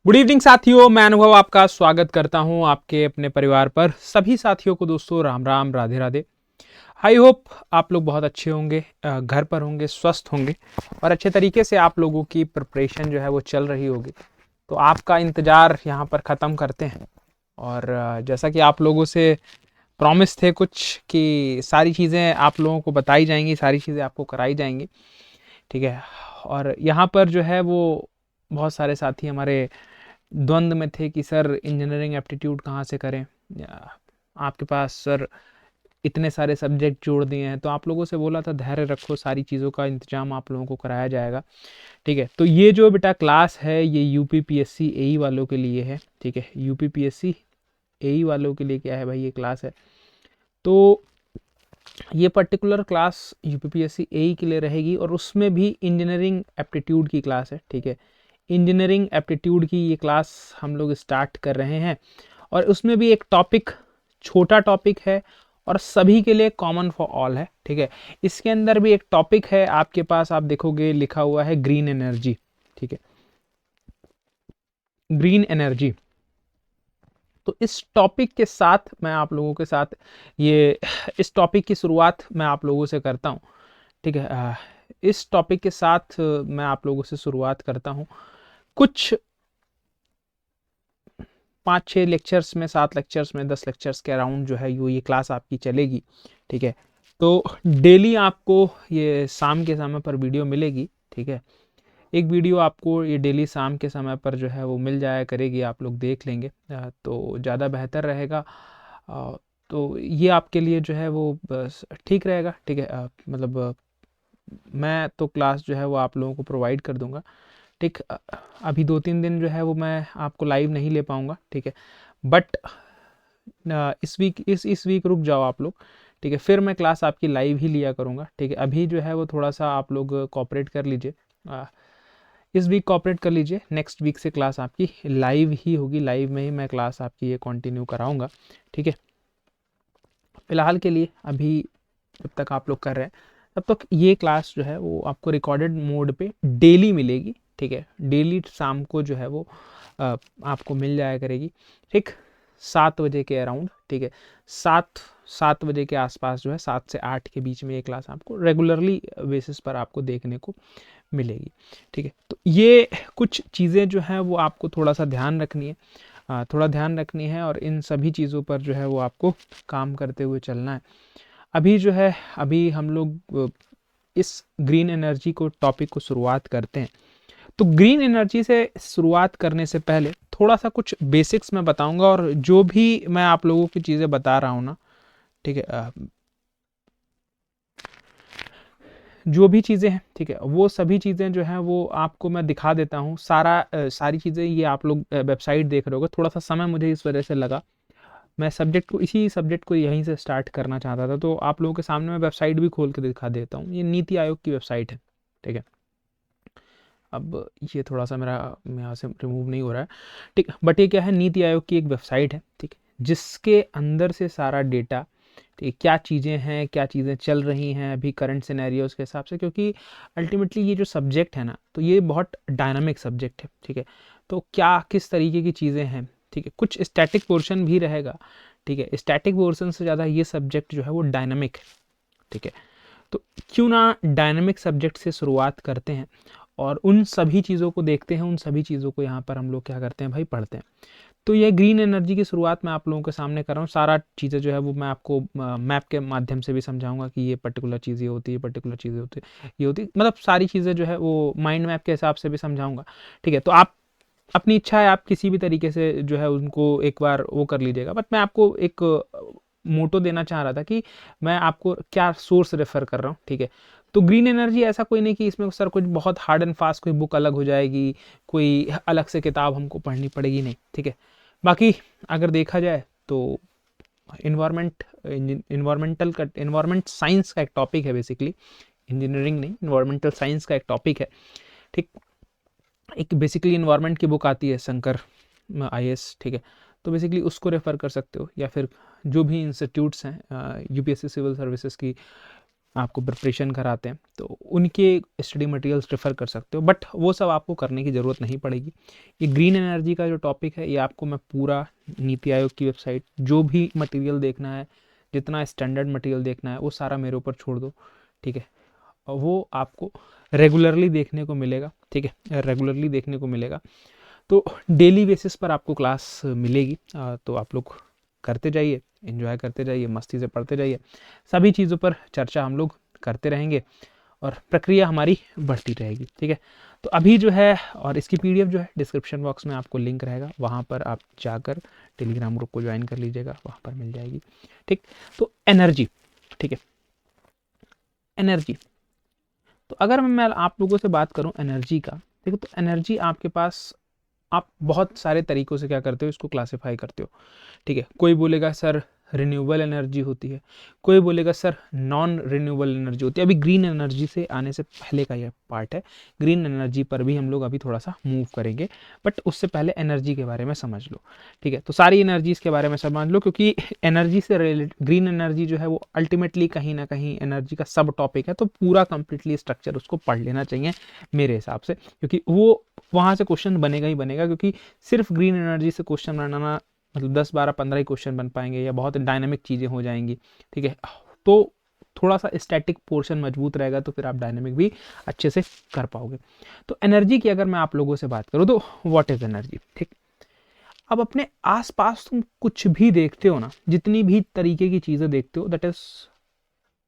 Good evening साथियों, मैं अनुभव आपका स्वागत करता हूं आपके अपने परिवार पर। सभी साथियों को दोस्तों राम राम, राधे राधे। आई होप आप लोग बहुत अच्छे होंगे, घर पर होंगे, स्वस्थ होंगे और अच्छे तरीके से आप लोगों की प्रिपरेशन जो है वो चल रही होगी। तो आपका इंतज़ार यहाँ पर ख़त्म करते हैं। और जैसा कि आप लोगों से प्रॉमिस थे कुछ कि सारी चीज़ें आप लोगों को बताई जाएंगी, सारी चीज़ें आपको कराई जाएंगी, ठीक है। और यहाँ पर जो है वो बहुत सारे साथी हमारे द्वंद में थे कि सर इंजीनियरिंग एप्टीट्यूड कहाँ से करें, आपके पास सर इतने सारे सब्जेक्ट जोड़ दिए हैं। तो आप लोगों से बोला था धैर्य रखो, सारी चीज़ों का इंतजाम आप लोगों को कराया जाएगा, ठीक है। तो ये जो बेटा क्लास है ये यूपीपीएससी एई वालों के लिए है, ठीक है। यूपीपीएससी एई वालों के लिए क्या है भाई, ये क्लास है। तो ये पर्टिकुलर क्लास यूपीपीएससी एई के लिए रहेगी और उसमें भी इंजीनियरिंग एप्टीट्यूड की क्लास है, ठीक है। इंजीनियरिंग एप्टीट्यूड की ये क्लास हम लोग स्टार्ट कर रहे हैं और उसमें भी एक टॉपिक, छोटा टॉपिक है और सभी के लिए कॉमन फॉर ऑल है, ठीक है। इसके अंदर भी एक टॉपिक है आपके पास, आप देखोगे लिखा हुआ है ग्रीन एनर्जी, ठीक है, ग्रीन एनर्जी। तो इस टॉपिक के साथ मैं आप लोगों के साथ ये इस टॉपिक की शुरुआत मैं आप लोगों से करता हूँ, ठीक है। इस टॉपिक के साथ मैं आप लोगों से शुरुआत करता हूँ। कुछ 5-6 लेक्चर्स में, 7 लेक्चर्स में, 10 लेक्चर्स के अराउंड जो है ये क्लास आपकी चलेगी, ठीक है। तो डेली आपको ये शाम के समय पर वीडियो मिलेगी, ठीक है। एक वीडियो आपको ये डेली शाम के समय पर जो है वो मिल जाया करेगी, आप लोग देख लेंगे तो ज़्यादा बेहतर रहेगा। तो ये आपके लिए जो है वो बस ठीक रहेगा, ठीक है। मतलब मैं तो क्लास जो है वो आप लोगों को प्रोवाइड कर दूंगा, ठीक। अभी 2-3 दिन जो है वो मैं आपको लाइव नहीं ले पाऊंगा, ठीक है। बट इस वीक रुक जाओ आप लोग, ठीक है। फिर मैं क्लास आपकी लाइव ही लिया करूँगा, ठीक है। अभी जो है वो थोड़ा सा आप लोग कॉपरेट कर लीजिए, इस वीक कॉपरेट कर लीजिए। नेक्स्ट वीक से क्लास आपकी लाइव ही होगी, लाइव में ही मैं क्लास आपकी ये कंटिन्यू कराऊंगा, ठीक है। फिलहाल के लिए अभी जब तक आप लोग कर रहे हैं तब तक ये क्लास जो है वो आपको रिकॉर्डेड मोड पे डेली मिलेगी, ठीक है। डेली शाम को जो है वो आपको मिल जाया करेगी, ठीक। 7 बजे के अराउंड, ठीक है। 7 बजे के आसपास जो है, 7 से 8 के बीच में ये क्लास आपको रेगुलरली बेसिस पर आपको देखने को मिलेगी, ठीक है। तो ये कुछ चीज़ें जो हैं वो आपको थोड़ा सा ध्यान रखनी है, थोड़ा ध्यान रखनी है और इन सभी चीज़ों पर जो है वो आपको काम करते हुए चलना है। अभी जो है, अभी हम लोग इस ग्रीन एनर्जी को टॉपिक को शुरुआत करते हैं। तो ग्रीन एनर्जी से शुरुआत करने से पहले थोड़ा सा कुछ बेसिक्स मैं बताऊंगा और जो भी मैं आप लोगों की चीज़ें बता रहा हूँ ना, ठीक है, जो भी चीज़ें हैं, ठीक है, वो सभी चीज़ें जो हैं वो आपको मैं दिखा देता हूँ। सारी चीज़ें ये आप लोग वेबसाइट देख रहे होगे। थोड़ा सा समय मुझे इस वजह से लगा, मैं इसी सब्जेक्ट को यहीं से स्टार्ट करना चाहता था। तो आप लोगों के सामने मैं वेबसाइट भी खोल के दिखा देता हूँ। ये नीति आयोग की वेबसाइट है, ठीक है। अब ये थोड़ा सा मेरा यहाँ से रिमूव नहीं हो रहा है, ठीक। बट ये क्या है, नीति आयोग की एक वेबसाइट है, ठीक, जिसके अंदर से सारा डेटा, ठीक, क्या चीज़ें हैं, क्या चीज़ें चल रही हैं अभी करंट सिनेरियोज के हिसाब से। क्योंकि अल्टीमेटली ये जो सब्जेक्ट है ना, तो ये बहुत डायनामिक सब्जेक्ट है, ठीक है। तो क्या किस तरीके की चीज़ें हैं, ठीक है। कुछ स्टैटिक पोर्शन भी रहेगा, ठीक है। स्टैटिक पोर्शन से ज़्यादा ये सब्जेक्ट जो है वो डायनामिक है, ठीक है। तो क्यों ना डायनामिक सब्जेक्ट से शुरुआत करते हैं और उन सभी चीज़ों को देखते हैं, उन सभी चीज़ों को यहाँ पर हम लोग क्या करते हैं भाई, पढ़ते हैं। तो ये ग्रीन एनर्जी की शुरुआत मैं आप लोगों के सामने कर रहा हूँ। सारा चीज़ें जो है वो मैं आपको मैप के माध्यम से भी समझाऊंगा कि ये पर्टिकुलर चीज़ ये होती है, पर्टिकुलर चीज़ें होती है, ये होती है, मतलब सारी चीज़ें जो है वो माइंड मैप के हिसाब से भी समझाऊंगा, ठीक है। तो आप अपनी इच्छा है, आप किसी भी तरीके से जो है उनको एक बार वो कर लीजिएगा। बट मैं आपको एक मोटो देना चाह रहा था कि मैं आपको क्या सोर्स रेफर कर रहा हूँ, ठीक है। तो ग्रीन एनर्जी ऐसा कोई नहीं कि इसमें सर कुछ बहुत हार्ड एंड फास्ट कोई बुक अलग हो जाएगी, कोई अलग से किताब हमको पढ़नी पड़ेगी, नहीं, ठीक है। बाकी अगर देखा जाए तो इन्वायरमेंट साइंस का एक टॉपिक है बेसिकली, इंजीनियरिंग नहीं, इन्वायरमेंटल साइंस का एक टॉपिक है, ठीक। एक बेसिकली इन्वायरमेंट की बुक आती है शंकर आईएएस, ठीक है। तो बेसिकली उसको रेफर कर सकते हो, या फिर जो भी इंस्टीट्यूट्स हैं यूपीएससी सिविल सर्विसेज की आपको प्रिपरेशन कराते हैं, तो उनके स्टडी मटेरियल्स रेफ़र कर सकते हो, बट वो सब आपको करने की ज़रूरत नहीं पड़ेगी। ये ग्रीन एनर्जी का जो टॉपिक है, ये आपको मैं पूरा नीति आयोग की वेबसाइट, जो भी मटेरियल देखना है, जितना स्टैंडर्ड मटेरियल देखना है, वो सारा मेरे ऊपर छोड़ दो, ठीक है। और वो आपको रेगुलरली देखने को मिलेगा, ठीक है, रेगुलरली देखने को मिलेगा। तो डेली बेसिस पर आपको क्लास मिलेगी, तो आप लोग करते जाइए, एंजॉय करते जाइए, मस्ती से पढ़ते जाइए, सभी चीज़ों पर चर्चा हम लोग करते रहेंगे और प्रक्रिया हमारी बढ़ती रहेगी, ठीक है। तो अभी जो है, और इसकी पीडीएफ जो है डिस्क्रिप्शन बॉक्स में आपको लिंक रहेगा, वहाँ पर आप जाकर टेलीग्राम ग्रुप को ज्वाइन कर लीजिएगा, वहाँ पर मिल जाएगी, ठीक। तो एनर्जी, ठीक है, एनर्जी, तो अगर मैं आप लोगों से बात करूं एनर्जी का, देखो, तो एनर्जी आपके पास, आप बहुत सारे तरीकों से क्या करते हो, इसको क्लासिफाई करते हो, ठीक है। कोई बोलेगा सर रिन्यूएबल एनर्जी होती है, कोई बोलेगा सर नॉन रिन्यूएबल एनर्जी होती है। अभी ग्रीन एनर्जी से आने से पहले का यह पार्ट है, ग्रीन एनर्जी पर भी हम लोग अभी थोड़ा सा मूव करेंगे, बट उससे पहले एनर्जी के बारे में समझ लो, ठीक है। तो सारी एनर्जीज के बारे में समझ लो, क्योंकि एनर्जी से रिलेटेड ग्रीन एनर्जी जो है वो अल्टीमेटली कहीं ना कहीं एनर्जी का सब टॉपिक है, तो पूरा कंप्लीटली स्ट्रक्चर उसको पढ़ लेना चाहिए मेरे हिसाब से, क्योंकि वो वहाँ से क्वेश्चन बनेगा ही बनेगा, क्योंकि सिर्फ ग्रीन एनर्जी से क्वेश्चन बनाना मतलब 10 12 15 ही क्वेश्चन बन पाएंगे, या बहुत डायनामिक चीज़ें हो जाएंगी, ठीक है। तो थोड़ा सा स्टैटिक पोर्शन मजबूत रहेगा, तो फिर आप डायनामिक भी अच्छे से कर पाओगे। तो एनर्जी की अगर मैं आप लोगों से बात करूँ, तो व्हाट इज एनर्जी, ठीक। अब अपने आसपास तुम कुछ भी देखते हो ना, जितनी भी तरीके की चीज़ें देखते हो, दैट इज,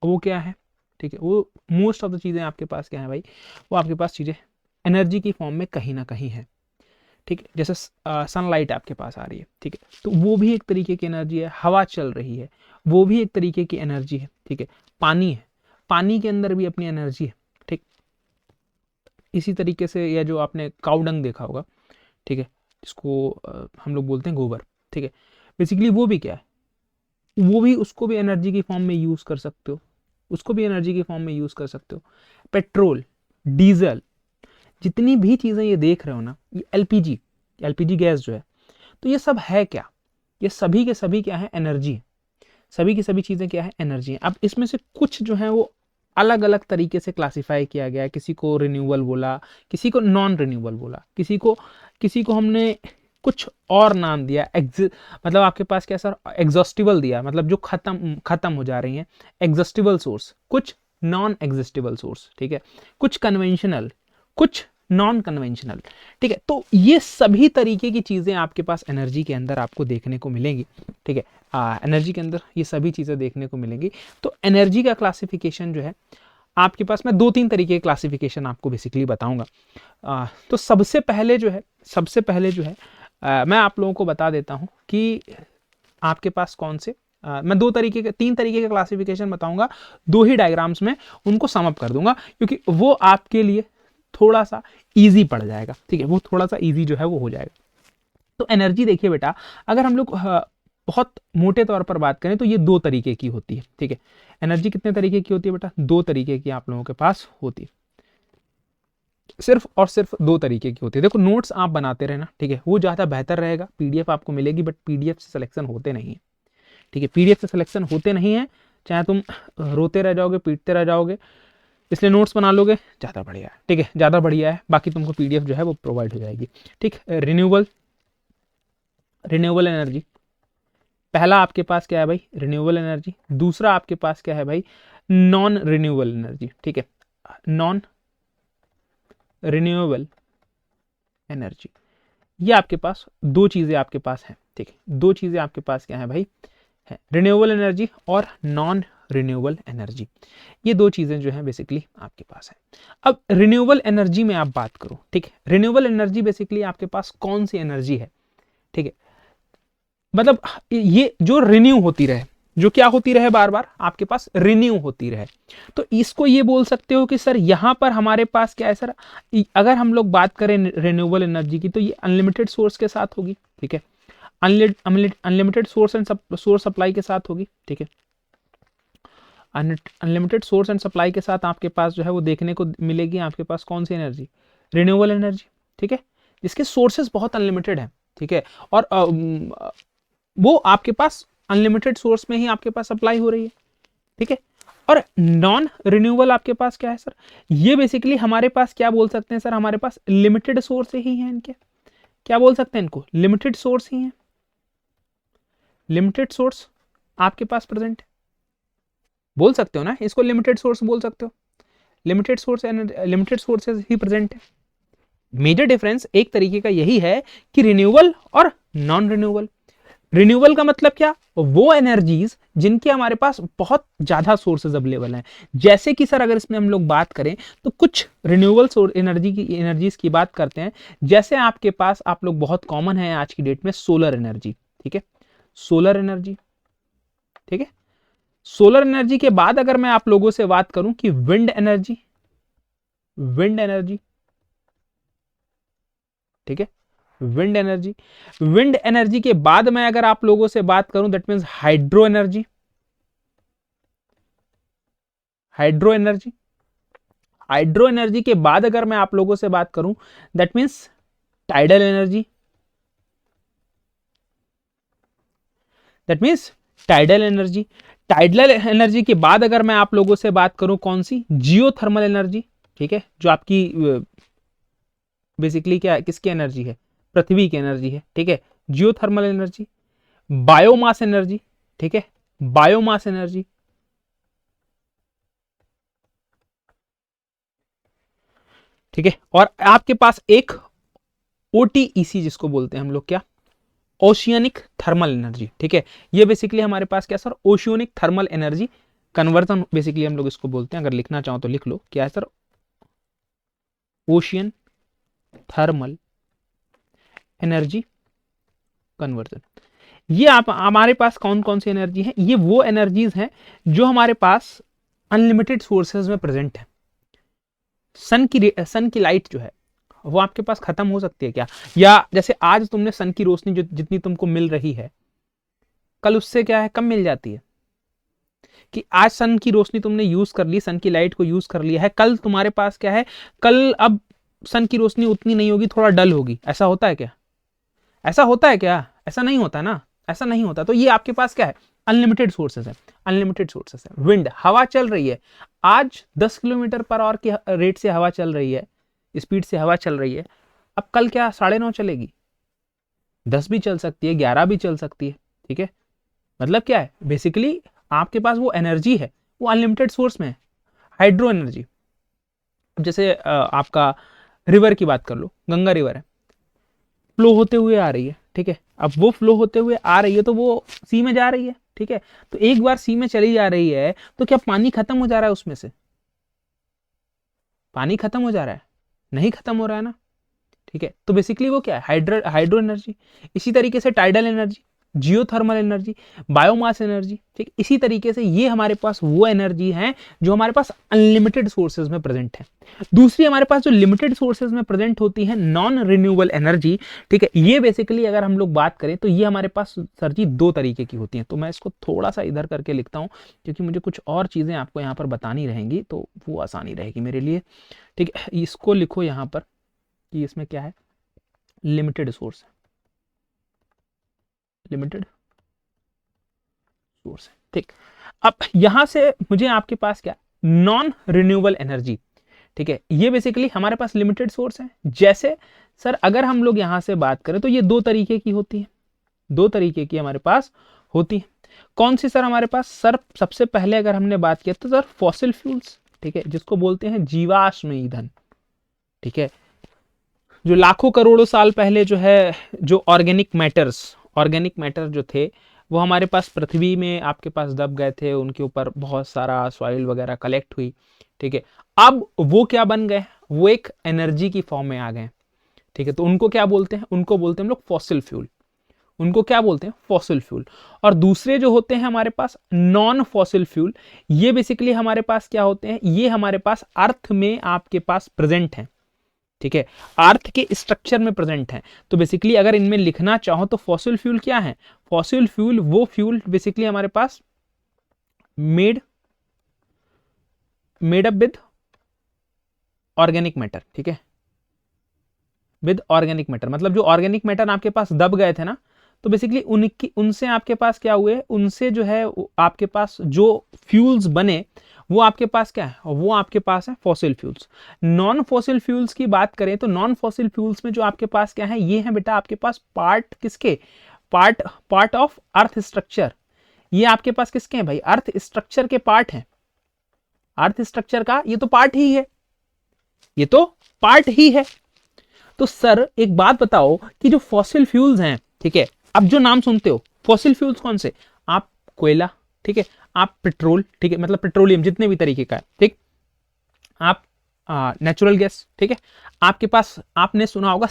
वो क्या है, ठीक है, वो मोस्ट ऑफ द चीज़ें आपके पास क्या है भाई, वो आपके पास चीज़ें एनर्जी की फॉर्म में कहीं ना कहीं है, ठीक है। जैसे सनलाइट आपके पास आ रही है, ठीक है, तो वो भी एक तरीके की एनर्जी है। हवा चल रही है, वो भी एक तरीके की एनर्जी है, ठीक है। पानी है, पानी के अंदर भी अपनी एनर्जी है, ठीक। इसी तरीके से, या जो आपने काउडंग देखा होगा, ठीक है, इसको हम लोग बोलते हैं गोबर, ठीक है, बेसिकली वो भी क्या है, वो भी, उसको भी एनर्जी की फॉर्म में यूज़ कर सकते हो, उसको भी एनर्जी की फॉर्म में यूज़ कर सकते हो। पेट्रोल, डीजल, जितनी भी चीज़ें ये देख रहे हो ना, ये एलपीजी, एलपीजी गैस जो है, तो ये सब है क्या, ये सभी के सभी क्या है, एनर्जी है। सभी की सभी चीज़ें क्या है, एनर्जी है। अब इसमें से कुछ जो है वो अलग अलग तरीके से क्लासिफाई किया गया है, किसी को रिन्यूएबल बोला, किसी को नॉन रिन्यूएबल बोला, किसी को हमने कुछ और नाम दिया, मतलब आपके पास क्या सर, एग्जॉस्टिबल दिया, मतलब जो खत्म हो जा रही हैं, एग्जॉस्टिबल सोर्स, कुछ नॉन एग्जिस्टिबल सोर्स, ठीक है, कुछ कन्वेंशनल, कुछ नॉन कन्वेंशनल, ठीक है। तो ये सभी तरीके की चीज़ें आपके पास एनर्जी के अंदर आपको देखने को मिलेंगी, ठीक है। एनर्जी के अंदर ये सभी चीज़ें देखने को मिलेंगी। तो एनर्जी का क्लासिफिकेशन जो है आपके पास, मैं 2-3 तरीके के क्लासिफिकेशन आपको बेसिकली बताऊंगा। तो सबसे पहले जो है मैं आप लोगों को बता देता हूं कि आपके पास कौन से, मैं 3 तरीके के क्लासिफिकेशन बताऊंगा, 2 ही डायग्राम्स में उनको सम अप कर दूंगा, क्योंकि वो आपके लिए थोड़ा सा इजी पड़ जाएगा, ठीक है, वो थोड़ा सा इजी जो है वो हो जाएगा। तो एनर्जी देखिए बेटा, अगर हम लोग बहुत मोटे तौर पर बात करें, तो ये 2 तरीके की होती है, ठीक है। एनर्जी कितने तरीके की होती है बेटा, 2 तरीके की आप लोगों के पास होती है, सिर्फ और सिर्फ 2 तरीके की होती है। देखो, नोट्स आप बनाते रहना, ठीक है, वो ज़्यादा बेहतर रहेगा। पीडीएफ आपको मिलेगी, बट पीडीएफ से सिलेक्शन होते नहीं है, ठीक है, पीडीएफ से सिलेक्शन होते नहीं है, चाहे तुम रोते रह जाओगे, पीटते रह जाओगे, इसलिए नोट्स बना लोगे, ज़्यादा बढ़िया है, ठीक है, ज़्यादा बढ़िया है। बाकी तुमको पीडीएफ जो है वो प्रोवाइड हो जाएगी, ठीक। रिन्यूएबल एनर्जी, पहला आपके पास क्या है भाई, रिन्यूएबल एनर्जी। दूसरा आपके पास क्या है भाई, नॉन रिन्यूएबल एनर्जी, ठीक है, नॉन रिन्यूएबल एनर्जी। ये आपके पास 2 चीज़ें आपके पास हैं, ठीक है, 2 चीज़ें आपके पास क्या है भाई, है रिन्यूएबल एनर्जी और नॉन रिन्यूएबल एनर्जी। ये 2 चीज़ें जो हैं बेसिकली आपके पास है। अब रिन्यूएबल एनर्जी में आप बात करो, ठीक है, रिन्यूएबल एनर्जी बेसिकली आपके पास कौन सी एनर्जी है, ठीक है, मतलब ये जो रिन्यू होती रहे, जो क्या होती रहे, बार बार आपके पास रिन्यू होती रहे। तो इसको ये बोल सकते हो कि सर यहाँ पर हमारे पास क्या है सर, अगर हम लोग बात करें रिन्यूएबल एनर्जी की, तो ये अनलिमिटेड सोर्स के साथ होगी, ठीक है, unlimited source and source supply के साथ होगी, ठीक है। अनलिमिटेड सोर्स एंड सप्लाई के साथ आपके पास जो है वो देखने को मिलेगी आपके पास कौन सी एनर्जी, रिन्यूएबल एनर्जी, ठीक है, जिसके सोर्सेस बहुत अनलिमिटेड है, ठीक है, और वो आपके पास अनलिमिटेड सोर्स में ही आपके पास सप्लाई हो रही है, ठीक है। और नॉन रिन्यूएबल आपके पास क्या है सर, ये बेसिकली हमारे पास क्या बोल सकते हैं सर, हमारे पास लिमिटेड सोर्स ही हैं इनके, क्या बोल सकते हैं इनको, लिमिटेड सोर्स ही हैं, लिमिटेड सोर्स आपके पास प्रेजेंट है, बोल सकते हो ना इसको, लिमिटेड सोर्स बोल सकते हो, लिमिटेड सोर्स, लिमिटेड सोर्सेज ही प्रेजेंट है। मेजर डिफरेंस एक तरीके का यही है कि रिन्यूएबल और नॉन रिन्यूएबल। रिन्यूएबल का मतलब क्या, वो एनर्जीज जिनके हमारे पास बहुत ज्यादा सोर्सेज अवेलेबल हैं, जैसे कि सर अगर इसमें हम लोग बात करें तो कुछ रिन्यूएबल सोर्स एनर्जीज की बात करते हैं, जैसे आपके पास आप लोग बहुत कॉमन है आज की डेट में सोलर एनर्जी, ठीक है, सोलर एनर्जी, ठीक है। सोलर एनर्जी के बाद अगर मैं आप लोगों से बात करूं कि विंड एनर्जी, विंड एनर्जी, ठीक है, विंड एनर्जी, विंड एनर्जी के बाद मैं अगर आप लोगों से बात करूं that means hydro energy, hydro energy, hydro energy के बाद अगर मैं आप लोगों से बात करूं that means tidal energy, that means tidal energy, tidal energy के बाद अगर मैं आप लोगों से बात करूं कौन सी, जियोथर्मल एनर्जी, ठीक है, जो आपकी बेसिकली क्या है, किसकी एनर्जी है, पृथ्वी की एनर्जी है, ठीक है, जियोथर्मल एनर्जी, बायोमास एनर्जी, ठीक है, बायोमास एनर्जी, ठीक है, और आपके पास एक ओटीईसी जिसको बोलते हैं हम लोग क्या, ओशियनिक थर्मल एनर्जी, ठीक है, ये बेसिकली हमारे पास क्या sir, oceanic thermal energy conversion basically हम लोग इसको बोलते हैं, अगर लिखना चाहो तो लिख लो, क्या है sir, ocean thermal energy conversion. ये आप हमारे पास कौन कौन सी एनर्जी है, ये वो एनर्जीज हैं जो हमारे पास अनलिमिटेड सोर्सेज में प्रेजेंट है। सन की लाइट जो है वो आपके पास खत्म हो सकती है क्या, या जैसे आज तुमने सन की रोशनी जो जितनी तुमको मिल रही है, कल उससे क्या है कम मिल जाती है, कि आज सन की रोशनी तुमने यूज कर ली, सन की लाइट को यूज कर लिया है, कल तुम्हारे पास क्या है, कल अब सन की रोशनी उतनी नहीं होगी, थोड़ा डल होगी, ऐसा होता है क्या, ऐसा होता है क्या, ऐसा नहीं होता ना, ऐसा नहीं होता। तो ये आपके पास क्या है, अनलिमिटेड सोर्सेस है, अनलिमिटेड सोर्सेस है। विंड, हवा चल रही है, आज 10 किलोमीटर पर आवर की रेट से हवा चल रही है, स्पीड से हवा चल रही है, अब कल क्या 9:30 चलेगी, 10 भी चल सकती है, 11 भी चल सकती है, ठीक है। मतलब क्या है, बेसिकली आपके पास वो एनर्जी है वो अनलिमिटेड सोर्स में है। हाइड्रो एनर्जी, जैसे आपका रिवर की बात कर लो, गंगा रिवर है, फ्लो होते हुए आ रही है, ठीक है, अब वो फ्लो होते हुए आ रही है तो वो सी में जा रही है, ठीक है, तो एक बार सी में चली जा रही है तो क्या पानी खत्म हो जा रहा है उसमें से, पानी खत्म हो जा रहा है, नहीं खत्म हो रहा है ना, ठीक है। तो बेसिकली वो क्या है, हाइड्रो एनर्जी। इसी तरीके से tidal energy, geothermal energy, biomass energy, ठीक, इसी तरीके से ये हमारे पास वो एनर्जी है जो हमारे पास अनलिमिटेड सोर्सेज में प्रेजेंट है। दूसरी हमारे पास जो लिमिटेड सोर्सेज में प्रेजेंट होती है नॉन रिन्यूएबल एनर्जी, ठीक है, ये बेसिकली अगर हम लोग बात करें तो ये हमारे पास सर जी दो तरीके की होती हैं। तो मैं इसको थोड़ा सा इधर करके लिखता हूँ क्योंकि मुझे कुछ और चीजें आपको यहाँ पर बतानी रहेंगी तो वो आसानी रहेगी मेरे लिए, ठीक है। इसको लिखो यहाँ पर कि इसमें क्या है, लिमिटेड सोर्स है, लिमिटेड सोर्स है, ठीक। अब यहां से मुझे आपके पास क्या, नॉन रिन्यूएबल एनर्जी, ठीक है, ये बेसिकली हमारे पास लिमिटेड सोर्स है। जैसे सर अगर हम लोग यहां से बात करें तो ये दो तरीके की होती है, दो तरीके की हमारे पास होती है। कौन सी सर हमारे पास, सर सबसे पहले अगर हमने बात किया तो सर फॉसिल फ्यूल्स, ठीक है, जिसको बोलते हैं जीवाश्म ईंधन, ठीक है, जो लाखों करोड़ों साल पहले जो है, जो ऑर्गेनिक मैटर जो थे वो हमारे पास पृथ्वी में आपके पास दब गए थे, उनके ऊपर बहुत सारा सॉइल वगैरह कलेक्ट हुई, ठीक है। अब वो क्या बन गए, वो एक एनर्जी की फॉर्म में आ गए, ठीक है। तो उनको क्या बोलते हैं, उनको बोलते हैं हम लोग फॉसिल फ्यूल, उनको क्या बोलते हैं, फॉसिल फ्यूल। और दूसरे जो होते हैं हमारे पास नॉन फॉसिल फ्यूल, ये बेसिकली हमारे पास क्या होते हैं, ये हमारे पास अर्थ में आपके पास प्रेजेंट है, ठीक है, अर्थ के स्ट्रक्चर में प्रेजेंट है। तो बेसिकली अगर इनमें लिखना चाहो तो फॉसिल फ्यूल क्या है, फॉसिल फ्यूल वो फ्यूल बेसिकली हमारे पास made up with organic matter, ठीक है, विद ऑर्गेनिक मैटर, मतलब जो ऑर्गेनिक मैटर आपके पास दब गए थे ना, तो बेसिकली उनसे आपके पास क्या हुए, उनसे जो है आपके पास जो फ्यूल्स बने वो आपके पास क्या है, वो आपके पास है fossil fuels. Non fossil fuels की बात करें तो नॉन फॉसिल फ्यूल्स में जो आपके पास क्या है, ये है बेटा आपके पास पार्ट किसके, पार्ट ऑफ अर्थ स्ट्रक्चर। ये आपके पास किसके हैं भाई, अर्थ स्ट्रक्चर के पार्ट हैं। अर्थ स्ट्रक्चर का ये तो पार्ट ही है, ये तो पार्ट ही है। तो सर एक बात बताओ कि जो फॉसिल फ्यूल्स हैं, ठीक है, अब जो नाम सुनते हो फॉसिल फ्यूल्स कौन से, आप कोयला, ठीक है, आप पेट्रोल, ठीक है, मतलब पेट्रोलियम जितने भी तरीके का है, ठीक, आप नेचुरल गैस, ठीक है, आपके पास आपने सुना होगा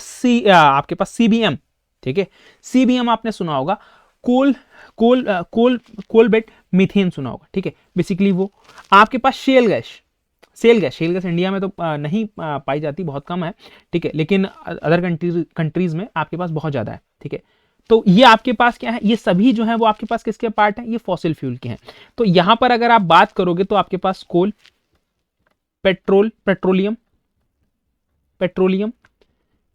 आपके पास सीबीएम, ठीक है, सीबीएम आपने सुना होगा, कोल कोल कोल कोल बेड मीथेन सुना होगा, ठीक है, बेसिकली वो आपके पास shale gas, shale gas India में तो नहीं पाई जाती, बहुत कम है, ठीक है, लेकिन अदर कंट्रीज में आपके पास बहुत ज्यादा है, ठीक है। तो ये आपके पास क्या है, ये सभी जो है वो आपके पास किसके पार्ट है, ये फॉसिल फ्यूल के हैं। तो यहां पर अगर आप बात करोगे तो आपके पास कोल, पेट्रोलियम,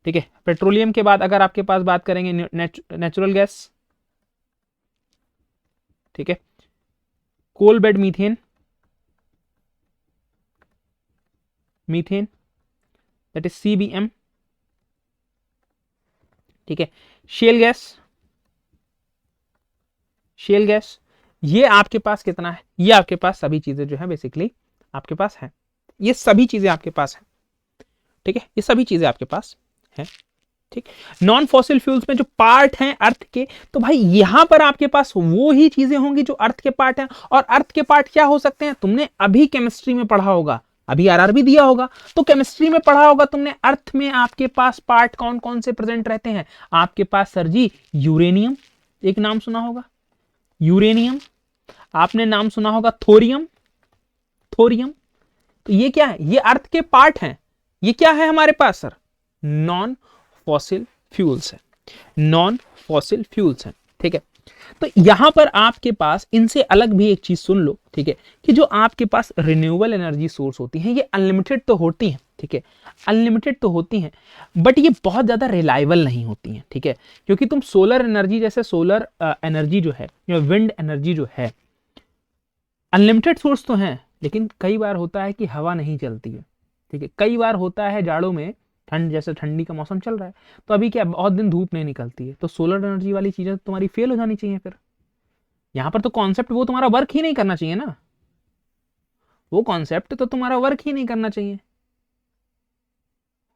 ठीक है, पेट्रोलियम के बाद अगर आपके पास बात करेंगे नेचुरल गैस, ठीक है, coal bed methane, that is CBM, ठीक है, शेल गैस, ये आपके पास कितना है, ये आपके पास सभी चीजें जो है बेसिकली आपके पास है, ये सभी चीजें आपके पास है, ठीक है, ये सभी चीजें आपके पास है, ठीक। नॉन फॉसिल फ्यूल्स में जो पार्ट हैं अर्थ के, तो भाई यहां पर आपके पास वो ही चीजें होंगी जो अर्थ के पार्ट हैं। और अर्थ के पार्ट क्या हो सकते हैं, तुमने अभी केमिस्ट्री में पढ़ा होगा, अभी आरआरबी दिया होगा तो केमिस्ट्री में पढ़ा होगा तुमने, अर्थ में आपके पास पार्ट कौन कौन से प्रेजेंट रहते हैं, आपके पास सर जी यूरेनियम, एक नाम सुना होगा यूरेनियम, आपने नाम सुना होगा थोरियम, तो ये क्या है, ये अर्थ के पार्ट हैं। ये क्या है हमारे पास सर, नॉन फॉसिल फ्यूल्स है, नॉन फॉसिल फ्यूल्स है, ठीक है। तो यहां पर आपके पास इनसे अलग भी एक चीज सुन लो, ठीक है, कि जो आपके पास रिन्यूएबल एनर्जी सोर्स होती हैं, ये अनलिमिटेड तो होती हैं, ठीक है, अनलिमिटेड तो होती हैं, बट ये बहुत ज्यादा रिलायबल नहीं होती हैं, ठीक है, क्योंकि तुम सोलर एनर्जी, जैसे सोलर एनर्जी जो है या विंड एनर्जी जो है, अनलिमिटेड सोर्स तो हैं, लेकिन कई बार होता है कि हवा नहीं चलती है, ठीक है, कई बार होता है जाड़ों में, ठंड जैसे ठंडी का मौसम चल रहा है तो अभी क्या बहुत दिन धूप नहीं निकलती है, तो सोलर एनर्जी वाली चीजें तुम्हारी फेल हो जानी चाहिए। फिर यहां पर तो कॉन्सेप्ट वो तुम्हारा वर्क ही नहीं करना चाहिए ना, वो कॉन्सेप्ट तो तुम्हारा वर्क ही नहीं करना चाहिए,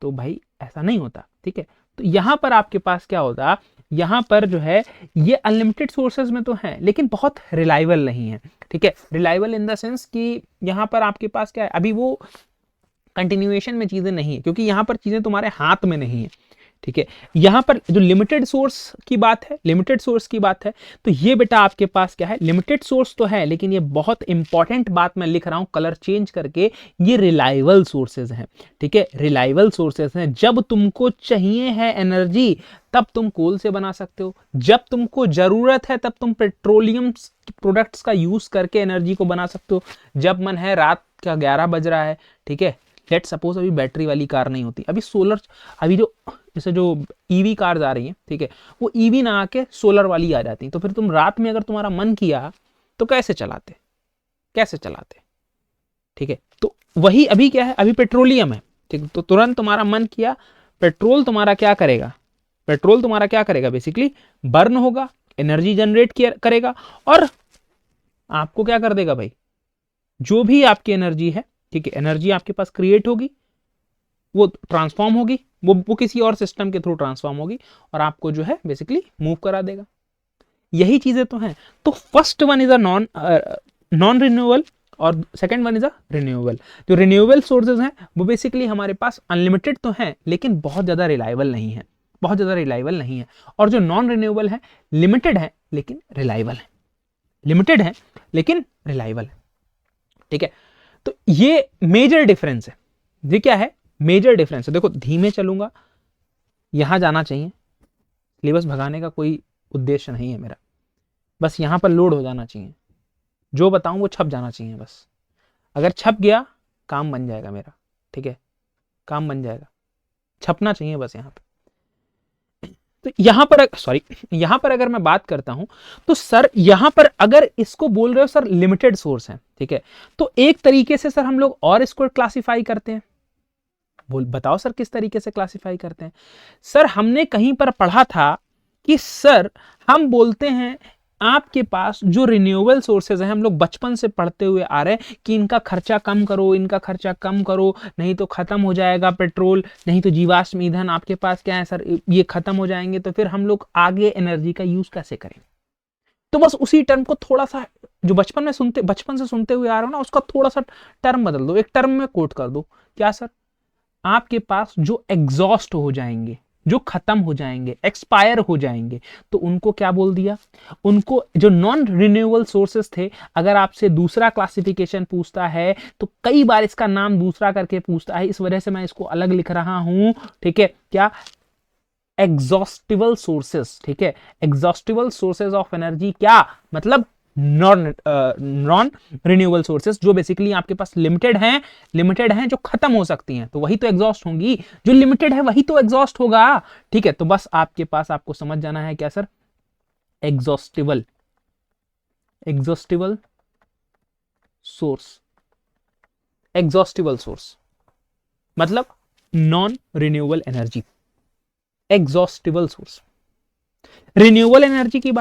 तो भाई ऐसा नहीं होता, ठीक है। तो यहां पर आपके पास क्या होता, यहां पर जो है ये अनलिमिटेड सोर्सेज में तो है लेकिन बहुत रिलायबल नहीं है, ठीक है, रिलायबल इन द सेंस कि यहां पर आपके पास क्या है, अभी वो कंटिन्यूएशन में चीजें नहीं है, क्योंकि यहां पर चीजें तुम्हारे हाथ में नहीं है, ठीक है। यहां पर जो लिमिटेड सोर्स की बात है, लिमिटेड सोर्स की बात है, तो ये बेटा आपके पास क्या है, लिमिटेड सोर्स तो है, लेकिन ये बहुत इंपॉर्टेंट बात मैं लिख रहा हूं कलर चेंज करके, ये रिलायबल सोर्सेज हैं, ठीक है, रिलायबल सोर्सेज हैं। जब तुमको चाहिए है एनर्जी तब तुम कोल से बना सकते हो, जब तुमको जरूरत है तब तुम पेट्रोलियम प्रोडक्ट्स का यूज करके एनर्जी को बना सकते हो, जब मन है, रात का 11 बज रहा है, ठीक है, लेट सपोज अभी बैटरी वाली कार नहीं होती, अभी सोलर, अभी जो जैसे जो ईवी कार्स आ रही हैं, ठीक है, वो ईवी ना आके सोलर वाली आ जाती, तो फिर तुम रात में अगर तुम्हारा मन किया तो कैसे चलाते, ठीक है। तो वही अभी क्या है, अभी पेट्रोलियम है, ठीक, तो तुरंत तुम्हारा मन किया, पेट्रोल तुम्हारा क्या करेगा, बेसिकली बर्न होगा, एनर्जी जनरेट करेगा, और आपको क्या कर देगा भाई, जो भी आपकी एनर्जी है, ठीक है, एनर्जी आपके पास क्रिएट होगी, वो ट्रांसफॉर्म होगी, वो किसी और सिस्टम के थ्रू ट्रांसफॉर्म होगी और आपको जो है बेसिकली मूव करा देगा। यही चीजें तो हैं। तो first one is a non renewable और second one is a renewable. जो रिन्यूएबल सोर्सेज हैं वो बेसिकली हमारे पास अनलिमिटेड तो हैं लेकिन बहुत ज्यादा रिलायबल नहीं है, और जो नॉन रिन्यूएबल है लिमिटेड है लेकिन रिलायबल है, ठीक है। तो ये मेजर डिफरेंस है, ये क्या है, मेजर डिफरेंस है। देखो धीमे चलूंगा, यहां जाना चाहिए, सिलेबस भगाने का कोई उद्देश्य नहीं है मेरा, बस यहां पर लोड हो जाना चाहिए, जो बताऊं वो छप जाना चाहिए, बस अगर छप गया काम बन जाएगा मेरा, ठीक है, काम बन जाएगा, छपना चाहिए बस यहां पे। तो तो यहां पर यहां पर अगर मैं बात करता हूं तो सर यहां पर अगर इसको बोल रहे हो सर लिमिटेड सोर्स है, ठीक है, तो एक तरीके से सर हम लोग और इसको क्लासिफाई करते हैं। बोल बताओ सर किस तरीके से क्लासिफाई करते हैं? सर हमने कहीं पर पढ़ा था कि सर हम बोलते हैं आपके पास जो रिन्यूएबल सोर्सेज हैं, हम लोग बचपन से पढ़ते हुए आ रहे हैं कि इनका खर्चा कम करो, इनका खर्चा कम करो, नहीं तो खत्म हो जाएगा पेट्रोल, नहीं तो जीवाश्म ईंधन आपके पास क्या है सर, ये खत्म हो जाएंगे, तो फिर हम लोग आगे एनर्जी का यूज कैसे करें? तो बस उसी टर्म को थोड़ा सा जो बचपन से सुनते हुए आ रहे हो ना, उसका थोड़ा सा टर्म बदल दो, एक टर्म में कोट कर दो। क्या सर? आपके पास जो एग्जॉस्ट हो जाएंगे, जो खत्म हो जाएंगे, एक्सपायर हो जाएंगे, तो उनको क्या बोल दिया? उनको जो नॉन रिन्यूएबल सोर्सेस थे, अगर आपसे दूसरा क्लासिफिकेशन पूछता है तो कई बार इसका नाम दूसरा करके पूछता है, इस वजह से मैं इसको अलग लिख रहा हूं, ठीक है, क्या? एग्जॉस्टिबल सोर्सेस, ठीक है, एग्जॉस्टिबल सोर्सेस ऑफ एनर्जी, क्या मतलब? नॉन रिन्यूएबल सोर्सेस, जो बेसिकली आपके पास लिमिटेड हैं, जो खत्म हो सकती हैं, तो वही तो एग्जॉस्ट होंगी, जो लिमिटेड है वही तो एग्जॉस्ट होगा, ठीक है। तो बस आपके पास आपको समझ जाना है क्या sir? Exhaustible source, exhaustible source मतलब non renewable energy, exhaustible source. Renewable energy की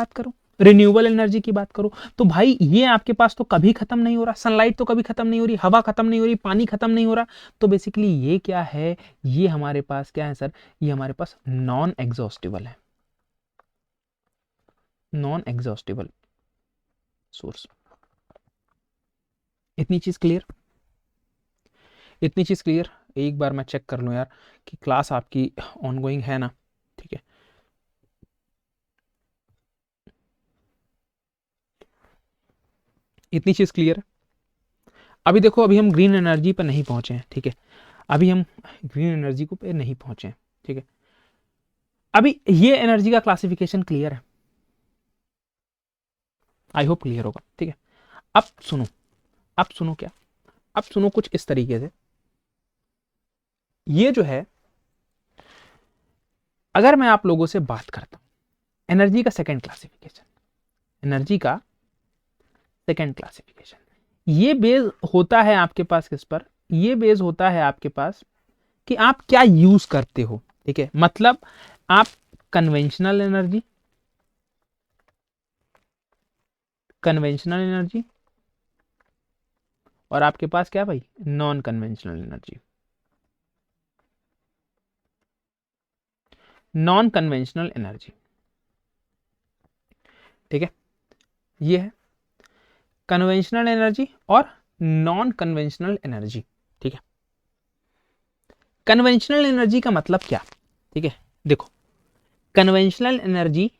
बात करो, तो भाई ये आपके पास तो कभी खत्म नहीं हो रहा, सनलाइट तो कभी खत्म नहीं हो रही, हवा खत्म नहीं हो रही, पानी खत्म नहीं हो रहा, तो बेसिकली ये क्या है? ये हमारे पास क्या है सर? ये हमारे पास नॉन एग्जॉस्टिबल है, नॉन एग्जॉस्टिबल सोर्स। इतनी चीज क्लियर? एक बार मैं चेक कर लूं यार कि क्लास आपकी ऑनगोइंग है ना, ठीक है। इतनी चीज क्लियर है? अभी देखो, अभी हम ग्रीन एनर्जी पर नहीं पहुंचे हैं, ठीक है, अभी हम ग्रीन एनर्जी को पे नहीं पहुंचे हैं, ठीक है। अभी ये एनर्जी का क्लासिफिकेशन क्लियर है, आई होप क्लियर होगा, ठीक है। अब सुनो क्या, अब सुनो कुछ इस तरीके से, ये जो है, अगर मैं आप लोगों से बात करता हूं एनर्जी का सेकंड क्लासिफिकेशन, ये बेस होता है आपके पास किस पर? ये बेस होता है आपके पास कि आप क्या यूज करते हो, ठीक है, मतलब आप कन्वेंशनल एनर्जी और आपके पास क्या भाई? नॉन कन्वेंशनल एनर्जी, ठीक है। ये है कन्वेंशनल एनर्जी और नॉन कन्वेंशनल एनर्जी, ठीक है। कन्वेंशनल एनर्जी का मतलब क्या? ठीक है, देखो, कन्वेंशनल एनर्जी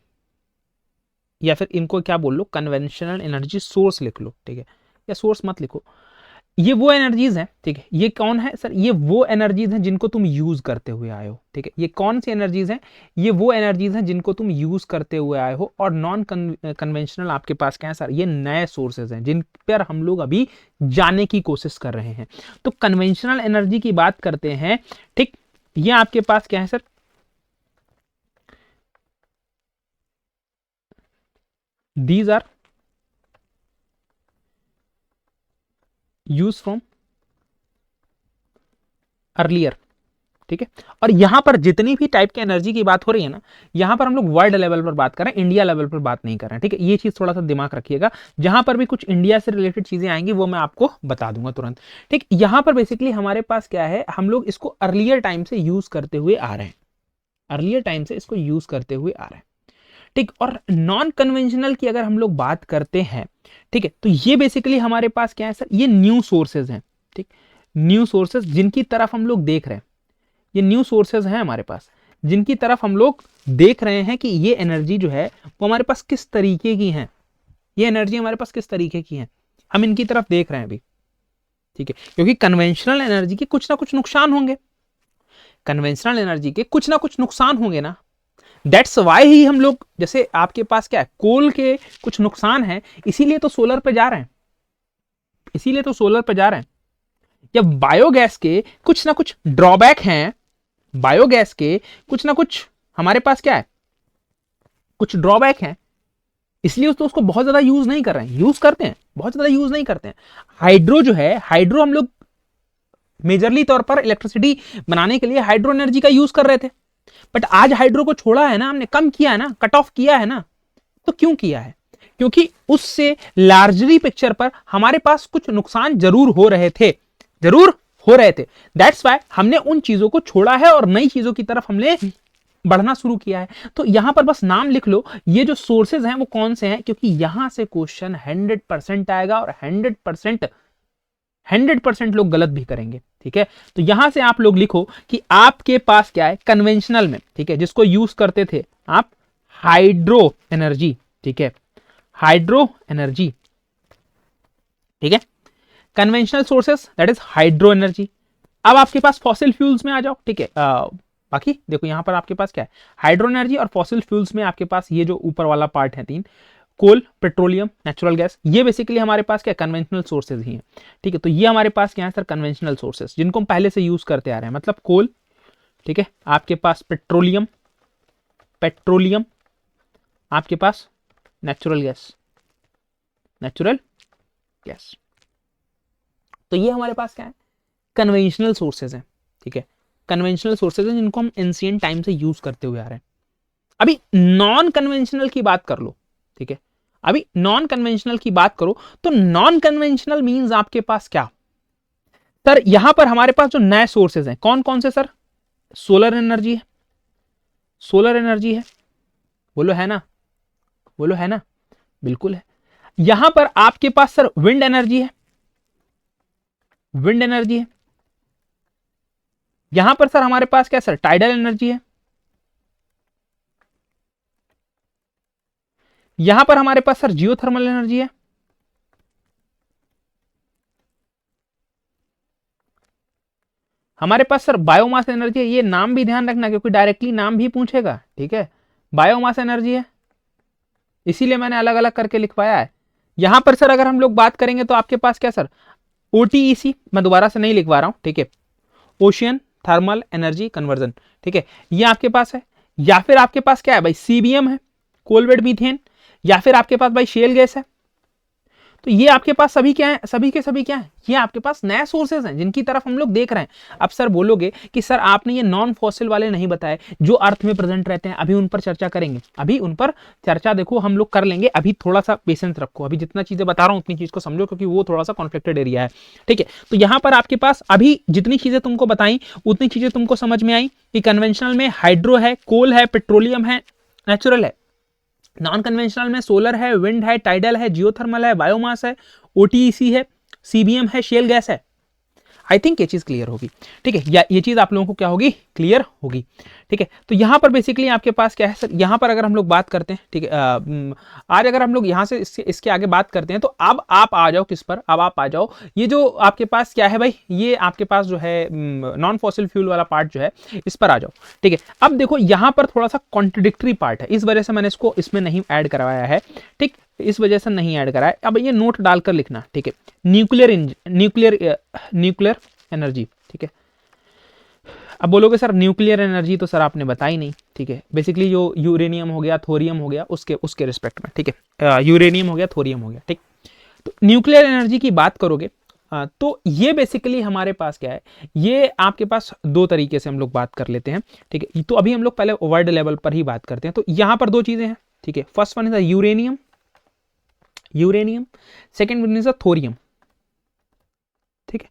या फिर इनको क्या बोल लो, कन्वेंशनल एनर्जी सोर्स लिख लो, ठीक है, या सोर्स मत लिखो, ये वो एनर्जीज हैं, ठीक है। ये कौन है सर? ये वो एनर्जीज हैं जिनको तुम यूज करते हुए आए हो, ठीक है। ये कौन सी एनर्जीज हैं? ये वो एनर्जीज हैं जिनको तुम यूज करते हुए आए हो, और नॉन कन्वेंशनल आपके पास क्या है सर? ये नए सोर्सेज हैं जिन पर हम लोग अभी जाने की कोशिश कर रहे हैं। तो कन्वेंशनल एनर्जी की बात करते हैं, ठीक, ये आपके पास क्या है sir? These are use from earlier, ठीक है। और यहां पर जितनी भी टाइप की एनर्जी की बात हो रही है ना, यहां पर हम लोग वर्ल्ड लेवल पर बात कर रहे हैं, इंडिया लेवल पर बात नहीं कर रहे हैं, ठीक है। ये चीज थोड़ा सा दिमाग रखिएगा, जहां पर भी कुछ इंडिया से रिलेटेड चीजें आएंगी वो मैं आपको बता दूंगा तुरंत, ठीक। यहां पर बेसिकली हमारे पास क्या है, हम लोग इसको अर्लियर टाइम से यूज करते हुए आ रहे हैं, ठीक। और नॉन कन्वेंशनल की अगर हम लोग बात करते हैं, ठीक है, तो ये बेसिकली हमारे पास क्या है सर? ये न्यू सोर्सेज हैं, ठीक, न्यू सोर्सेज जिनकी तरफ हम लोग देख रहे हैं, ये न्यू सोर्सेज हैं हमारे पास, जिनकी तरफ हम लोग देख रहे हैं कि ये एनर्जी जो है वो हमारे पास किस तरीके की है, ये एनर्जी हमारे पास किस तरीके की है, हम इनकी तरफ देख रहे हैं अभी, ठीक है। क्योंकि कन्वेंशनल एनर्जी के कुछ ना कुछ नुकसान होंगे, ना, दैट्स वाई ही हम लोग, जैसे आपके पास क्या है, कोल के कुछ नुकसान है, इसीलिए तो सोलर पे जा रहे हैं, या बायोगैस के कुछ ना कुछ ड्रॉबैक हैं, बायोगैस के कुछ ना कुछ हमारे पास क्या है, कुछ ड्रॉबैक हैं, इसलिए तो उसको बहुत ज्यादा यूज नहीं कर रहे हैं। यूज करते हैं, बहुत ज्यादा यूज नहीं करते हैं। हाइड्रो जो है, हाइड्रो हम लोग मेजरली तौर पर इलेक्ट्रिसिटी बनाने के लिए हाइड्रो एनर्जी का यूज कर रहे थे, बट आज हाइड्रो को छोड़ा है ना हमने, कम किया है ना, कट ऑफ किया है ना। तो क्यों किया है? क्योंकि उससे लार्जरी पिक्चर पर हमारे पास कुछ नुकसान जरूर हो रहे थे, जरूर हो रहे थे। दैट्स वाई हमने उन चीजों को छोड़ा है और नई चीजों की तरफ हमने बढ़ना शुरू किया है। तो यहां पर बस नाम लिख लो, ये जो सोर्सेज हैं वो कौन से हैं, क्योंकि यहां से क्वेश्चन 100% आएगा और 100% लोग गलत भी करेंगे। ठीक है, तो यहां से आप लोग लिखो कि आपके पास क्या है कन्वेंशनल में, ठीक है, जिसको यूज करते थे आप, हाइड्रो एनर्जी। ठीक है, हाइड्रो एनर्जी। ठीक है, conventional sources that is hydro energy. अब आपके पास फॉसिल फ्यूल्स में आ जाओ। ठीक है, बाकी देखो यहां पर आपके पास क्या है, हाइड्रो एनर्जी और फॉसिल फ्यूल्स में आपके पास ये जो ऊपर वाला पार्ट है तीन, कोल, पेट्रोलियम, नेचुरल गैस, ये बेसिकली हमारे पास क्या कन्वेंशनल सोर्सेज ही हैं। ठीक है, तो ये हमारे पास क्या है सर, कन्वेंशनल सोर्सेज जिनको हम पहले से यूज करते आ रहे हैं, मतलब कोल, ठीक है, आपके पास पेट्रोलियम, पेट्रोलियम, आपके पास नेचुरल गैस, नेचुरल गैस। तो ये हमारे पास क्या है, कन्वेंशनल सोर्सेज हैं। ठीक है, कन्वेंशनल सोर्सेज हैं जिनको हम एंशिएंट टाइम से यूज करते हुए आ रहे हैं। अभी नॉन कन्वेंशनल की बात कर लो। ठीक है, अभी नॉन कन्वेंशनल की बात करो तो नॉन कन्वेंशनल मींस आपके पास क्या सर, यहां पर हमारे पास जो नए सोर्सेज हैं कौन कौन से सर, सोलर एनर्जी है, सोलर एनर्जी है, बोलो है ना, बोलो है ना, बिल्कुल है। यहां पर आपके पास सर विंड एनर्जी है, विंड एनर्जी है। यहां पर सर हमारे पास क्या सर, टाइडल एनर्जी है। यहां पर हमारे पास सर जियोथर्मल एनर्जी है। हमारे पास सर बायोमास एनर्जी है। ये नाम भी ध्यान रखना क्योंकि डायरेक्टली नाम भी पूछेगा। ठीक है, बायोमास एनर्जी है, इसीलिए मैंने अलग अलग करके लिखवाया है। यहां पर सर अगर हम लोग बात करेंगे तो आपके पास क्या सर, ओटीईसी, मैं दोबारा से नहीं लिखवा रहा हूं। ठीक है, ओशियन थर्मल एनर्जी कन्वर्जन। ठीक है, ये आपके पास है। या फिर आपके पास क्या है भाई, सीबीएम है, कोलवेट मीथेन, या फिर आपके पास भाई शेल गैस है। तो ये आपके पास सभी क्या है, सभी के सभी क्या है, ये आपके पास नए सोर्सेज हैं जिनकी तरफ हम लोग देख रहे हैं। अब सर बोलोगे कि सर आपने ये नॉन फॉसिल वाले नहीं बताए जो अर्थ में प्रेजेंट रहते हैं, अभी उन पर चर्चा करेंगे, अभी उन पर चर्चा देखो हम लोग कर लेंगे। अभी थोड़ा सा पेशेंस रखो, अभी जितना चीजें बता रहा हूं उतनी चीज को समझो क्योंकि वो थोड़ा सा कॉन्फ्लिक्टेड एरिया है। ठीक है, तो यहां पर आपके पास अभी जितनी चीजें तुमको बताई उतनी चीजें तुमको समझ में आई कि कन्वेंशनल में हाइड्रो है, कोल है, पेट्रोलियम है, नेचुरल है। नॉन कन्वेंशनल में सोलर है, विंड है, टाइडल है, जियोथर्मल है, बायोमास है, ओटीईसी है, सीबीएम है, शेल गैस है। आई थिंक ये चीज क्लियर होगी। ठीक है, या ये चीज आप लोगों को क्या होगी, क्लियर होगी। ठीक है, तो यहां पर बेसिकली आपके पास क्या है सर, यहां पर अगर हम लोग बात करते हैं, ठीक है, आज अगर हम लोग यहां से इसके आगे बात करते हैं तो अब आप आ जाओ किस पर, अब आप आ जाओ ये जो आपके पास क्या है भाई, ये आपके पास जो है नॉन फॉसिल फ्यूल वाला पार्ट जो है इस पर आ जाओ। ठीक है, अब देखो यहां पर थोड़ा सा कॉन्ट्रडिक्टरी पार्ट है, इस वजह से मैंने इसको इसमें नहीं ऐड करवाया है। ठीक, इस वजह से नहीं ऐड करा है। अब ये नोट डालकर लिखना। ठीक है, न्यूक्लियर एनर्जी। ठीक है, अब बोलोगे सर न्यूक्लियर एनर्जी तो सर आपने बताई नहीं। ठीक है, बेसिकली जो यूरेनियम हो गया, थोरियम हो गया, उसके रिस्पेक्ट में। ठीक है, यूरेनियम हो गया, थोरियम हो गया। ठीक, तो न्यूक्लियर एनर्जी की बात करोगे तो ये बेसिकली हमारे पास क्या है, ये आपके पास दो तरीके से हम लोग बात कर लेते हैं। ठीक है, तो अभी हम लोग पहले वर्ल्ड लेवल पर ही बात करते हैं। तो यहां पर दो चीजें हैं। ठीक है, first one is uranium, uranium, second one is thorium. ठीक है,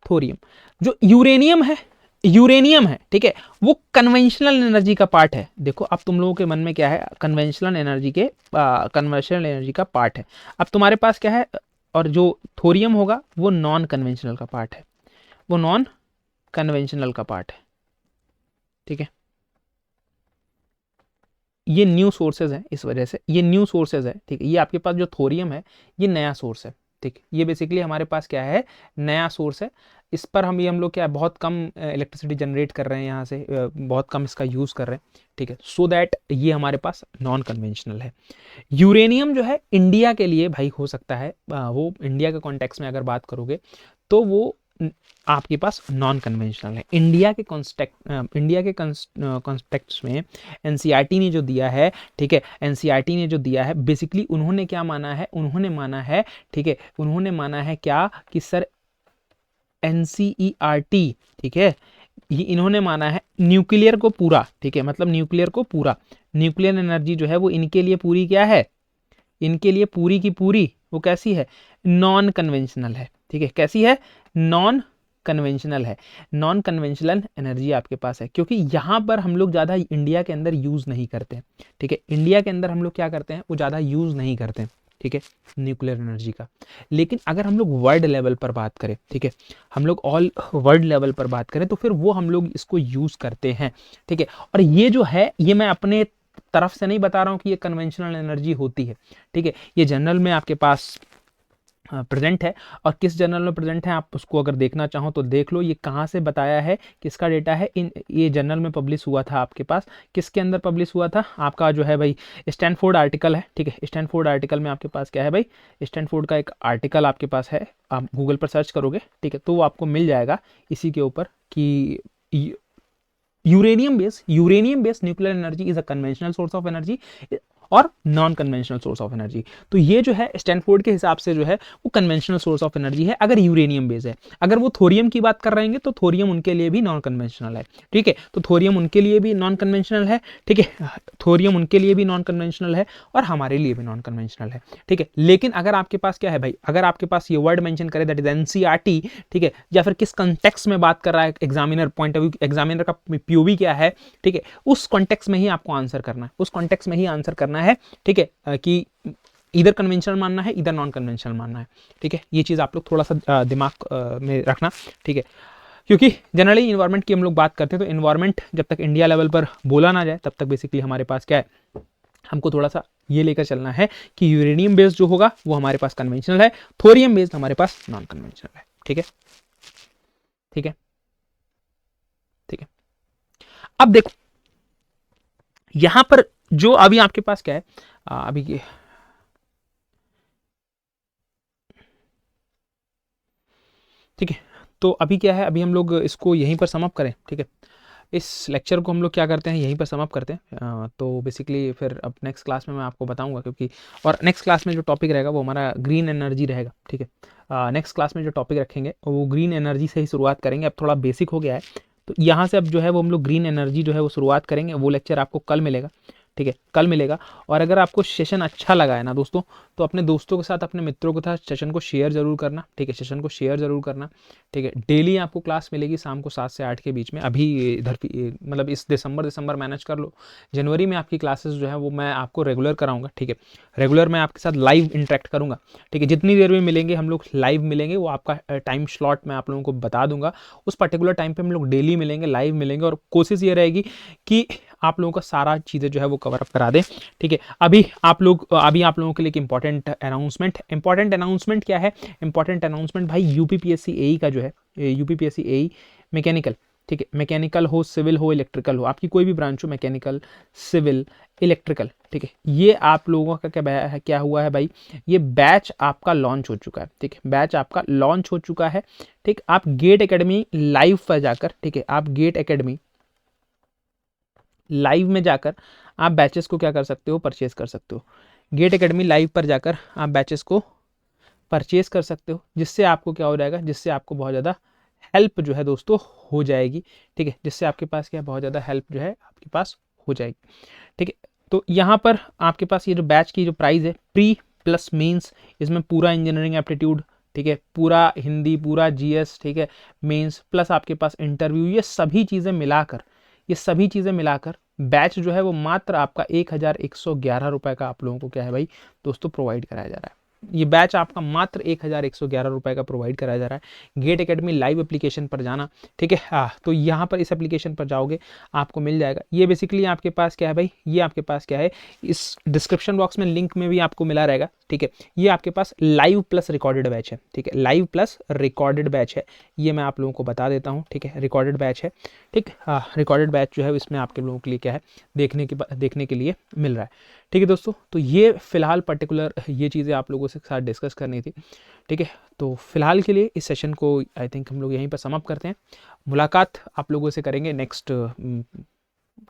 थोरियम, जो यूरेनियम है, यूरेनियम है, ठीक है, वो कन्वेंशनल एनर्जी का पार्ट है। देखो अब तुम लोगों के मन में क्या है, कन्वेंशनल एनर्जी के कन्वेंशनल एनर्जी का पार्ट है। अब तुम्हारे पास क्या है, और जो थोरियम होगा वो नॉन कन्वेंशनल का पार्ट है, वो नॉन कन्वेंशनल का पार्ट है। ठीक है, ये न्यू सोर्सेज है, इस वजह से ये न्यू सोर्सेज है। ठीक है, ये आपके पास जो थोरियम है ये नया सोर्स है। ठीक, ये बेसिकली हमारे पास क्या है, नया सोर्स है। इस पर हम लोग क्या है, बहुत कम इलेक्ट्रिसिटी जनरेट कर रहे हैं यहाँ से, बहुत कम इसका यूज़ कर रहे हैं। ठीक है, सो दैट ये हमारे पास नॉन कन्वेंशनल है। यूरेनियम जो है इंडिया के लिए भाई हो सकता है, वो इंडिया के कॉन्टेक्स्ट में अगर बात करोगे तो वो आपके पास नॉन कन्वेंशनल है। इंडिया के कॉन्टेक्स्ट में एनसीईआरटी ने जो दिया है, ठीक है, एनसीईआरटी ने जो दिया है बेसिकली उन्होंने क्या माना है, उन्होंने माना है, ठीक है, उन्होंने माना है क्या कि सर एनसीईआरटी, ठीक है, ये इन्होंने माना है न्यूक्लियर को पूरा, ठीक है, मतलब न्यूक्लियर को पूरा, न्यूक्लियर एनर्जी जो है वो इनके लिए पूरी क्या है, इनके लिए पूरी की पूरी वो कैसी है, नॉन कन्वेंशनल है, ठीक है, कैसी है, नॉन कन्वेंशनल है, नॉन कन्वेंशनल एनर्जी आपके पास है, क्योंकि यहाँ पर हम लोग ज़्यादा इंडिया के अंदर यूज़ नहीं करते हैं, ठीक है, इंडिया के अंदर हम लोग क्या करते हैं, वो ज़्यादा यूज़ नहीं करते हैं, ठीक है, न्यूक्लियर एनर्जी का। लेकिन अगर हम लोग वर्ल्ड लेवल पर बात करें, ठीक है, हम लोग ऑल वर्ल्ड लेवल पर बात करें तो फिर वो हम लोग इसको यूज़ करते हैं, ठीक है। और ये जो है ये मैं अपने तरफ से नहीं बता रहा हूँ कि ये कन्वेंशनल एनर्जी होती है, ठीक है, ये जनरल में आपके पास प्रेजेंट है। और किस जर्नल में प्रेजेंट है आप उसको अगर देखना चाहो तो देख लो, ये कहाँ से बताया है, किसका डेटा है, इन ये जर्नल में पब्लिश हुआ था आपके पास, किसके अंदर पब्लिश हुआ था, आपका जो है भाई स्टैनफोर्ड आर्टिकल है, ठीक है, स्टैनफोर्ड आर्टिकल में आपके पास क्या है भाई, स्टैनफोर्ड का एक आर्टिकल आपके पास है, आप गूगल पर सर्च करोगे, ठीक है, तो वो आपको मिल जाएगा इसी के ऊपर कि uranium based nuclear energy is a conventional source of energy और non conventional source of energy. तो ये जो है स्टैनफोर्ड के हिसाब से जो है वो कन्वेंशनल सोर्स ऑफ एनर्जी है अगर यूरेनियम बेस है। अगर वो थोरियम की बात कर रहेंगे तो थोरियम उनके लिए भी नॉन कन्वेंशनल है, ठीक है, तो थोरियम उनके लिए भी नॉन कन्वेंशनल है, ठीक है, थोरियम उनके लिए भी नॉन कन्वेंशनल है और हमारे लिए भी नॉन कन्वेंशनल है, ठीक है। लेकिन अगर आपके पास क्या है भाई, अगर आपके पास ये वर्ड मेंशन करे दैट इज एनसीईआरटी, ठीक है, या फिर किस कॉन्टेक्स्ट में बात कर रहा है examiner point of view, examiner का पीओवी क्या है, ठीक है, उस कॉन्टेक्स्ट में ही आपको आंसर करना है, उस कॉन्टेक्स्ट में ही आंसर करना है, ठीक है, कि इधर कन्वेंशनल मानना है इधर नॉन कन्वेंशनल मानना है, ठीक है। ये चीज़ आप लोग थोड़ा सा दिमाग में रखना, ठीक है, क्योंकि जनरली इन्वायरमेंट की हम लोग बात करते हैं तो इन्वायरमेंट जब तक इंडिया लेवल पर बोला ना जाए तब तक बेसिकली हमारे पास क्या है, हमको थोड़ा सा ये लेकर चलना है कि यूरेनियम बेस्ड जो होगा वो हमारे पास कन्वेंशनल है, थोरियम बेस्ड हमारे पास नॉन कन्वेंशनल है, ठीक है, ठीक है, ठीक है। अब देखो यहां पर जो अभी आपके पास क्या है, अभी ठीक है, तो अभी क्या है, अभी हम लोग इसको यहीं पर समाप्त करें, ठीक है, इस लेक्चर को हम लोग क्या करते हैं यहीं पर समाप्त करते हैं। तो बेसिकली फिर अब नेक्स्ट क्लास में मैं आपको बताऊंगा, क्योंकि और नेक्स्ट क्लास में जो टॉपिक रहेगा वो हमारा ग्रीन एनर्जी रहेगा, ठीक है। नेक्स्ट क्लास में जो टॉपिक रखेंगे वो ग्रीन एनर्जी से ही शुरुआत करेंगे, अब थोड़ा बेसिक हो गया है तो यहाँ से अब जो है वो हम लोग ग्रीन एनर्जी जो है वो शुरुआत करेंगे। वो लेक्चर आपको कल मिलेगा, ठीक है, कल मिलेगा। और अगर आपको सेशन अच्छा लगा है ना दोस्तों, तो अपने दोस्तों के साथ, अपने मित्रों के साथ सेशन को शेयर जरूर करना, ठीक है, सेशन को शेयर जरूर करना, ठीक है। डेली आपको क्लास मिलेगी शाम को 7 से 8 के बीच में। अभी इधर मतलब इस दिसंबर मैनेज कर लो, जनवरी में आपकी क्लासेस जो है वो मैं आपको रेगुलर कराऊंगा, ठीक है, रेगुलर मैं आपके साथ लाइव इंटरेक्ट करूंगा, ठीक है, जितनी देर में मिलेंगे हम लोग लाइव मिलेंगे, वो आपका टाइम स्लॉट मैं आप लोगों को बता दूंगा, उस पर्टिकुलर टाइम पे हम लोग डेली मिलेंगे, लाइव मिलेंगे, और कोशिश ये रहेगी कि आप लोगों का सारा चीज़ें जो है वो कवर अप करा दें, ठीक है। अभी आप लोगों के लिए एक इंपॉर्टेंट अनाउंसमेंट क्या है, इंपॉर्टेंट अनाउंसमेंट भाई, यूपीपीएससी एई का जो है, यूपीपीएससी एई मैकेनिकल, ठीक है, मैकेनिकल हो, सिविल हो, इलेक्ट्रिकल हो, आपकी कोई भी ब्रांच हो, मैकेनिकल, सिविल, इलेक्ट्रिकल, ठीक है, ये आप लोगों का क्या हुआ है भाई, ये बैच आपका लॉन्च हो चुका है, ठीक है, बैच आपका लॉन्च हो चुका है, ठीक। आप गेट एकेडमी लाइव पर जाकर, ठीक है, आप गेट एकेडमी लाइव में जाकर आप बैचेस को क्या कर सकते हो, परचेज कर सकते हो। गेट एकेडमी लाइव पर जाकर आप बैचेस को परचेज कर सकते हो, जिससे आपको क्या हो जाएगा, जिससे आपको बहुत ज़्यादा हेल्प जो है दोस्तों हो जाएगी, ठीक है, जिससे आपके पास क्या बहुत ज़्यादा हेल्प जो है आपके पास हो जाएगी, ठीक है। तो यहाँ पर आपके पास ये जो बैच की जो प्राइस है, प्री प्लस मेंस, इसमें पूरा इंजीनियरिंग एप्टीट्यूड, ठीक है, पूरा हिंदी, पूरा जीएस, ठीक है, मेंस प्लस आपके पास इंटरव्यू, ये सभी चीज़ें मिलाकर बैच जो है वो मात्र आपका 1111 रुपये का आप लोगों को क्या है भाई दोस्तों प्रोवाइड कराया जा रहा है। ये बैच आपका मात्र 1111 रुपये का प्रोवाइड कराया जा रहा है। गेट एकेडमी लाइव एप्लीकेशन पर जाना, ठीक है, हाँ, तो यहाँ पर इस एप्लीकेशन पर जाओगे आपको मिल जाएगा। ये बेसिकली आपके पास क्या है भाई, ये आपके पास क्या है, इस डिस्क्रिप्शन बॉक्स में लिंक में भी आपको मिला रहेगा, ठीक है। ये आपके पास लाइव प्लस रिकॉर्डेड बैच है, ठीक है, लाइव प्लस रिकॉर्डेड बैच है, ये मैं आप लोगों को बता देता हूँ, ठीक है, रिकॉर्डेड बैच है, ठीक, हाँ, रिकॉर्डेड बैच जो है इसमें आपके लोगों के लिए क्या है देखने के लिए मिल रहा है, ठीक है दोस्तों, तो ये फिलहाल पर्टिकुलर ये चीज़ें आप लोगों से साथ डिस्कस करनी थी। ठीक है, तो फिलहाल के लिए इस सेशन को आई थिंक हम लोग यहीं पर समाप्त करते हैं। मुलाकात आप लोगों से करेंगे नेक्स्ट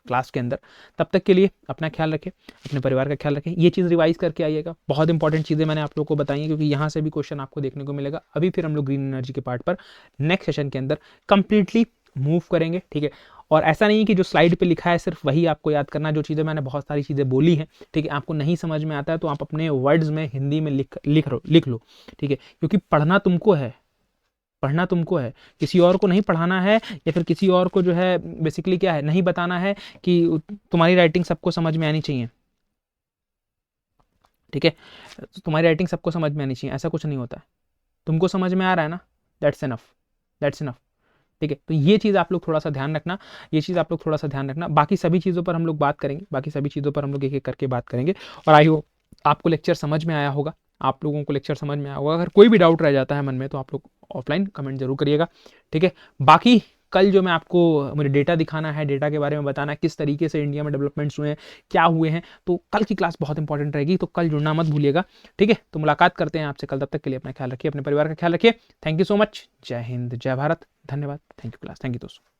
क्लास के अंदर। तब तक के लिए अपना ख्याल रखें, अपने परिवार का ख्याल रखें। ये चीज़ रिवाइज करके आइएगा, बहुत इंपॉर्टेंट चीज़ें मैंने आप लोगों को बताई हैं, क्योंकि यहाँ से भी क्वेश्चन आपको देखने को मिलेगा। अभी फिर हम लोग ग्रीन एनर्जी के पार्ट पर नेक्स्ट सेशन के अंदर कंप्लीटली मूव करेंगे। ठीक है, और ऐसा नहीं है कि जो स्लाइड पे लिखा है सिर्फ वही आपको याद करना, जो चीज़ें मैंने बहुत सारी चीज़ें बोली हैं, ठीक है, आपको नहीं समझ में आता है तो आप अपने वर्ड्स में हिंदी में लिख लो। ठीक है, क्योंकि पढ़ना तुमको है, पढ़ना तुमको है, किसी और को नहीं पढ़ाना है, या फिर किसी और को जो है बेसिकली क्या है, नहीं बताना है कि तुम्हारी राइटिंग सबको समझ में आनी चाहिए। ठीक है, तुम्हारी राइटिंग सबको समझ में आनी चाहिए, ऐसा कुछ नहीं होता है। तुमको समझ में आ रहा है ना, दैट्स इनफ, दैट्स इनफ। ठीक है, तो ये चीज़ आप लोग थोड़ा सा ध्यान रखना, ये चीज़ आप लोग थोड़ा सा ध्यान रखना। बाकी सभी चीज़ों पर हम लोग बात करेंगे, बाकी सभी चीज़ों पर हम लोग एक एक करके बात करेंगे। और आई होप आपको लेक्चर समझ में आया होगा, आप लोगों को लेक्चर समझ में आया होगा। अगर कोई भी डाउट रह जाता है मन में तो आप लोग ऑफलाइन कमेंट जरूर करिएगा। ठीक है, बाकी कल जो मैं आपको मुझे डेटा दिखाना है, डेटा के बारे में बताना है, किस तरीके से इंडिया में डेवलपमेंट्स हुए हैं, क्या हुए हैं, तो कल की क्लास बहुत इंपॉर्टेंट रहेगी, तो कल जुड़ना मत भूलिएगा। ठीक है, तो मुलाकात करते हैं आपसे कल, तब तक के लिए अपना ख्याल रखिए, अपने परिवार का ख्याल रखिए। थैंक यू सो मच, जय हिंद, जय भारत, धन्यवाद, thank you class, thank you दोस्तों।